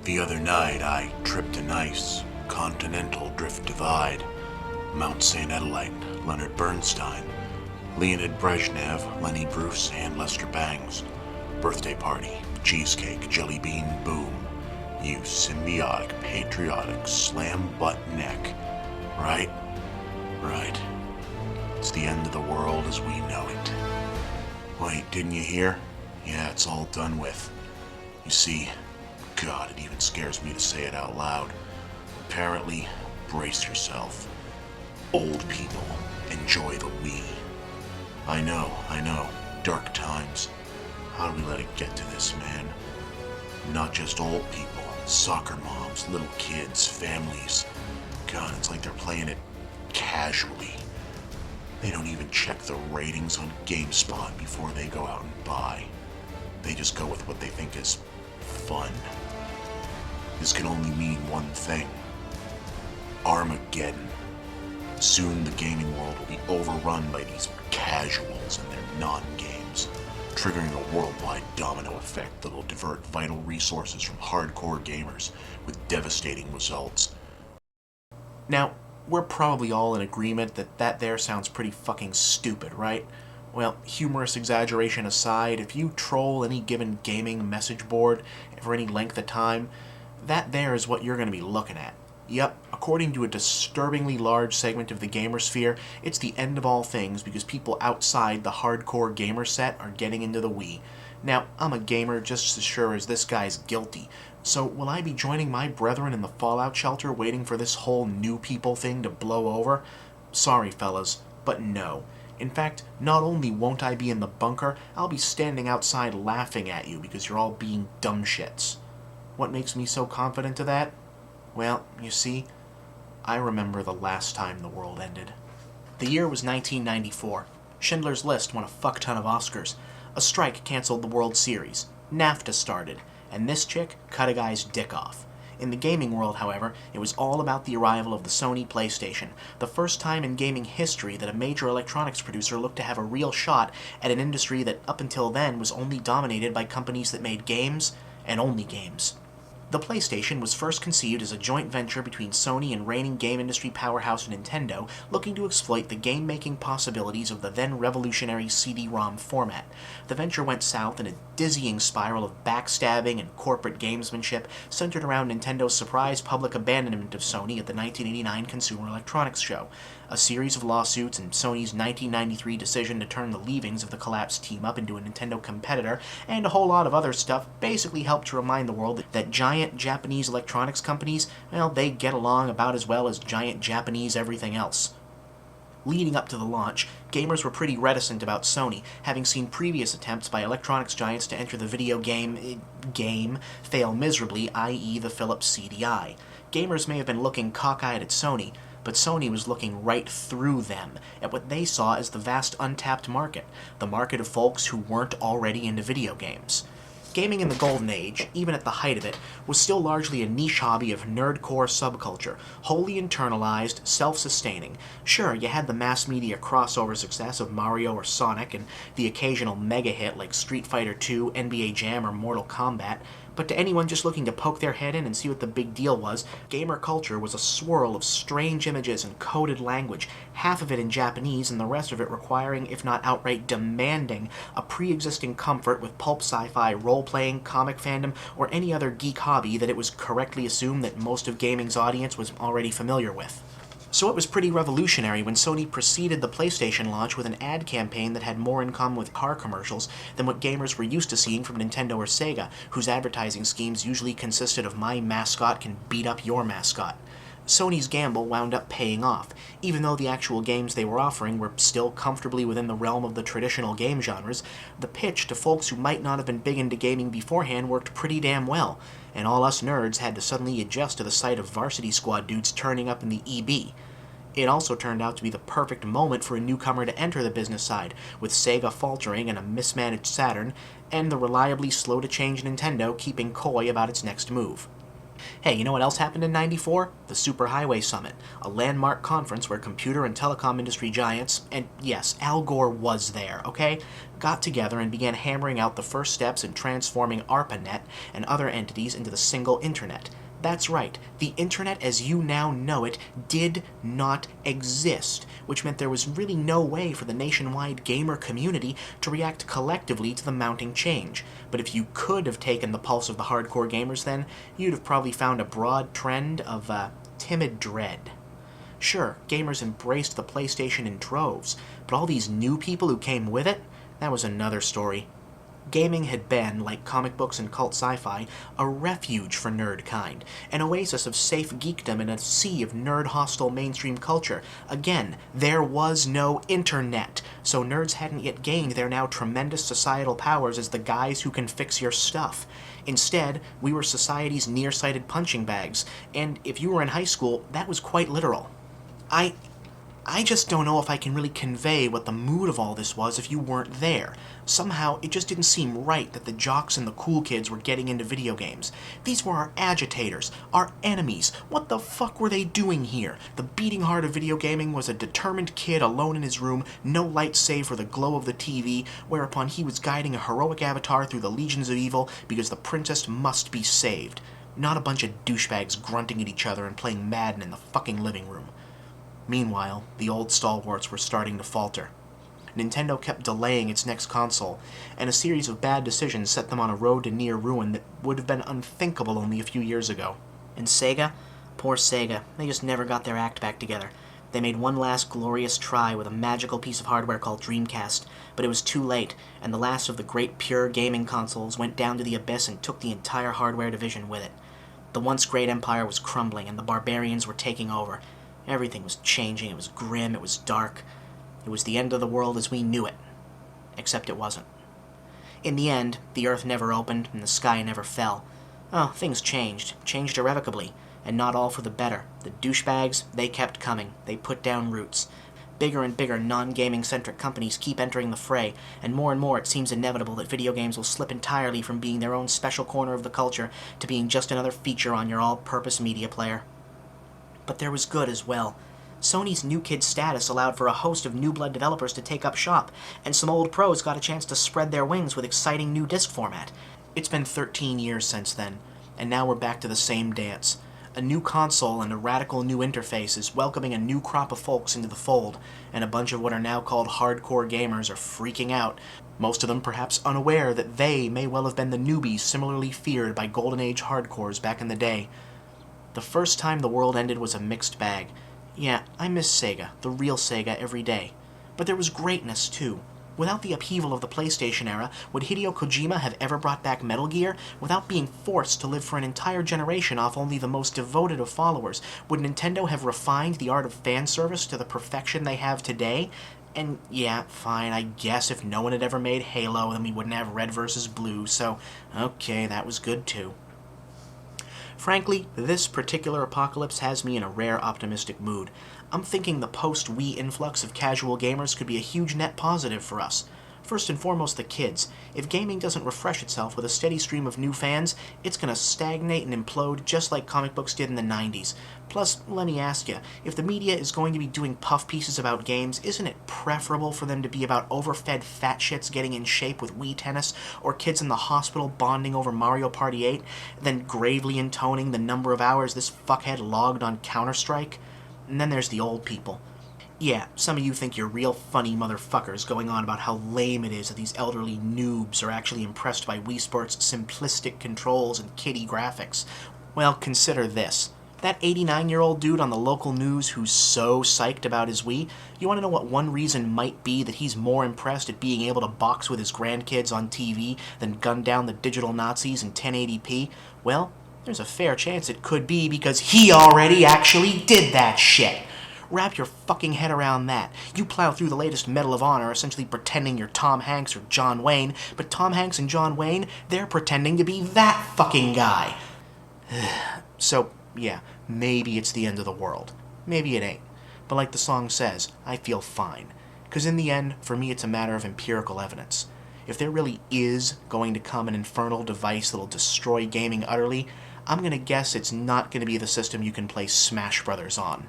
The other night, I tripped an ice, continental drift divide. Mount St. Adelaide, Leonard Bernstein, Leonid Brezhnev, Lenny Bruce, and Lester Bangs. Birthday party, cheesecake, jelly bean, boom. You symbiotic, patriotic, slam butt neck. Right? Right. It's the end of the world as we know it. Wait, didn't you hear? Yeah, it's all done with. You see, God, it even scares me to say it out loud. Apparently, brace yourself. Old people enjoy the Wii. I know, dark times. How do we let it get to this, man? Not just old people, soccer moms, little kids, families. God, it's like they're playing it casually. They don't even check the ratings on GameSpot before they go out and buy. They just go with what they think is fun. This can only mean one thing. Armageddon. Soon the gaming world will be overrun by these casuals and their non-games, triggering a worldwide domino effect that will divert vital resources from hardcore gamers with devastating results. Now, we're probably all in agreement that that there sounds pretty fucking stupid, right? Well, humorous exaggeration aside, if you troll any given gaming message board for any length of time, that there is what you're going to be looking at. Yep, according to a disturbingly large segment of the gamer sphere, it's the end of all things because people outside the hardcore gamer set are getting into the Wii. Now, I'm a gamer just as sure as this guy's guilty, so will I be joining my brethren in the fallout shelter waiting for this whole new people thing to blow over? Sorry, fellas, but no. In fact, not only won't I be in the bunker, I'll be standing outside laughing at you because you're all being dumb shits. What makes me so confident of that? Well, you see, I remember the last time the world ended. The year was 1994. Schindler's List won a fuck ton of Oscars. A strike canceled the World Series. NAFTA started, and this chick cut a guy's dick off. In the gaming world, however, it was all about the arrival of the Sony PlayStation, the first time in gaming history that a major electronics producer looked to have a real shot at an industry that up until then was only dominated by companies that made games, and only games. The PlayStation was first conceived as a joint venture between Sony and reigning game industry powerhouse Nintendo, looking to exploit the game-making possibilities of the then revolutionary CD-ROM format. The venture went south in a dizzying spiral of backstabbing and corporate gamesmanship centered around Nintendo's surprise public abandonment of Sony at the 1989 Consumer Electronics Show. A series of lawsuits and Sony's 1993 decision to turn the leavings of the collapsed team-up into a Nintendo competitor, and a whole lot of other stuff basically helped to remind the world that giant Japanese electronics companies, well, they get along about as well as giant Japanese everything else. Leading up to the launch, gamers were pretty reticent about Sony, having seen previous attempts by electronics giants to enter the video game fail miserably, i.e. the Philips CDI. Gamers may have been looking cockeyed at Sony, but Sony was looking right through them, at what they saw as the vast untapped market, the market of folks who weren't already into video games. Gaming in the golden age, even at the height of it, was still largely a niche hobby of nerdcore subculture, wholly internalized, self-sustaining. Sure, you had the mass media crossover success of Mario or Sonic, and the occasional mega hit like Street Fighter II, NBA Jam, or Mortal Kombat, but to anyone just looking to poke their head in and see what the big deal was, gamer culture was a swirl of strange images and coded language, half of it in Japanese and the rest of it requiring, if not outright demanding, a pre-existing comfort with pulp sci-fi, role-playing, comic fandom, or any other geek hobby that it was correctly assumed that most of gaming's audience was already familiar with. So it was pretty revolutionary when Sony preceded the PlayStation launch with an ad campaign that had more in common with car commercials than what gamers were used to seeing from Nintendo or Sega, whose advertising schemes usually consisted of my mascot can beat up your mascot. Sony's gamble wound up paying off, even though the actual games they were offering were still comfortably within the realm of the traditional game genres. The pitch to folks who might not have been big into gaming beforehand worked pretty damn well, and all us nerds had to suddenly adjust to the sight of Varsity Squad dudes turning up in the EB. It also turned out to be the perfect moment for a newcomer to enter the business side, with Sega faltering and a mismanaged Saturn, and the reliably slow-to-change Nintendo keeping coy about its next move. Hey, you know what else happened in '94? The Superhighway Summit, a landmark conference where computer and telecom industry giants, and yes, Al Gore was there, okay, got together and began hammering out the first steps in transforming ARPANET and other entities into the single internet. That's right, the internet as you now know it did not exist, which meant there was really no way for the nationwide gamer community to react collectively to the mounting change. But if you could have taken the pulse of the hardcore gamers then, you'd have probably found a broad trend of timid dread. Sure, gamers embraced the PlayStation in droves, but all these new people who came with it, that was another story. Gaming had been, like comic books and cult sci-fi, a refuge for nerd kind, an oasis of safe geekdom in a sea of nerd-hostile mainstream culture. Again, there was no internet, so nerds hadn't yet gained their now tremendous societal powers as the guys who can fix your stuff. Instead, we were society's nearsighted punching bags, and if you were in high school, that was quite literal. I just don't know if I can really convey what the mood of all this was if you weren't there. Somehow, it just didn't seem right that the jocks and the cool kids were getting into video games. These were our agitators, our enemies. What the fuck were they doing here? The beating heart of video gaming was a determined kid alone in his room, no light save for the glow of the TV, whereupon he was guiding a heroic avatar through the legions of evil because the princess must be saved. Not a bunch of douchebags grunting at each other and playing Madden in the fucking living room. Meanwhile, the old stalwarts were starting to falter. Nintendo kept delaying its next console, and a series of bad decisions set them on a road to near ruin that would have been unthinkable only a few years ago. And Sega? Poor Sega. They just never got their act back together. They made one last glorious try with a magical piece of hardware called Dreamcast, but it was too late, and the last of the great pure gaming consoles went down to the abyss and took the entire hardware division with it. The once great empire was crumbling, and the barbarians were taking over. Everything was changing, it was grim, it was dark. It was the end of the world as we knew it. Except it wasn't. In the end, the earth never opened and the sky never fell. Oh, things changed irrevocably, and not all for the better. The douchebags, they kept coming, they put down roots. Bigger and bigger non-gaming-centric companies keep entering the fray, and more it seems inevitable that video games will slip entirely from being their own special corner of the culture to being just another feature on your all-purpose media player. But there was good as well. Sony's new kid status allowed for a host of new blood developers to take up shop, and some old pros got a chance to spread their wings with exciting new disc format. It's been 13 years since then, and now we're back to the same dance. A new console and a radical new interface is welcoming a new crop of folks into the fold, and a bunch of what are now called hardcore gamers are freaking out, most of them perhaps unaware that they may well have been the newbies similarly feared by Golden Age hardcores back in the day. The first time the world ended was a mixed bag. Yeah, I miss Sega, the real Sega, every day. But there was greatness, too. Without the upheaval of the PlayStation era, would Hideo Kojima have ever brought back Metal Gear? Without being forced to live for an entire generation off only the most devoted of followers, would Nintendo have refined the art of fan service to the perfection they have today? And yeah, fine, I guess if no one had ever made Halo, then we wouldn't have Red vs. Blue, so okay, that was good too. Frankly, this particular apocalypse has me in a rare optimistic mood. I'm thinking the post-Wii influx of casual gamers could be a huge net positive for us. First and foremost, the kids. If gaming doesn't refresh itself with a steady stream of new fans, it's going to stagnate and implode just like comic books did in the 90s. Plus, let me ask you, if the media is going to be doing puff pieces about games, isn't it preferable for them to be about overfed fat shits getting in shape with Wii Tennis, or kids in the hospital bonding over Mario Party 8, than gravely intoning the number of hours this fuckhead logged on Counter-Strike? And then there's the old people. Yeah, some of you think you're real funny motherfuckers going on about how lame it is that these elderly noobs are actually impressed by Wii Sport's simplistic controls and kiddie graphics. Well, consider this. That 89-year-old dude on the local news who's so psyched about his Wii, you want to know what one reason might be that he's more impressed at being able to box with his grandkids on TV than gun down the digital Nazis in 1080p? Well, there's a fair chance it could be because he already actually did that shit. Wrap your fucking head around that. You plow through the latest Medal of Honor essentially pretending you're Tom Hanks or John Wayne, but Tom Hanks and John Wayne, they're pretending to be that fucking guy. So, yeah, maybe it's the end of the world. Maybe it ain't. But like the song says, I feel fine. Because in the end, for me it's a matter of empirical evidence. If there really is going to come an infernal device that'll destroy gaming utterly, I'm gonna guess it's not gonna be the system you can play Smash Brothers on.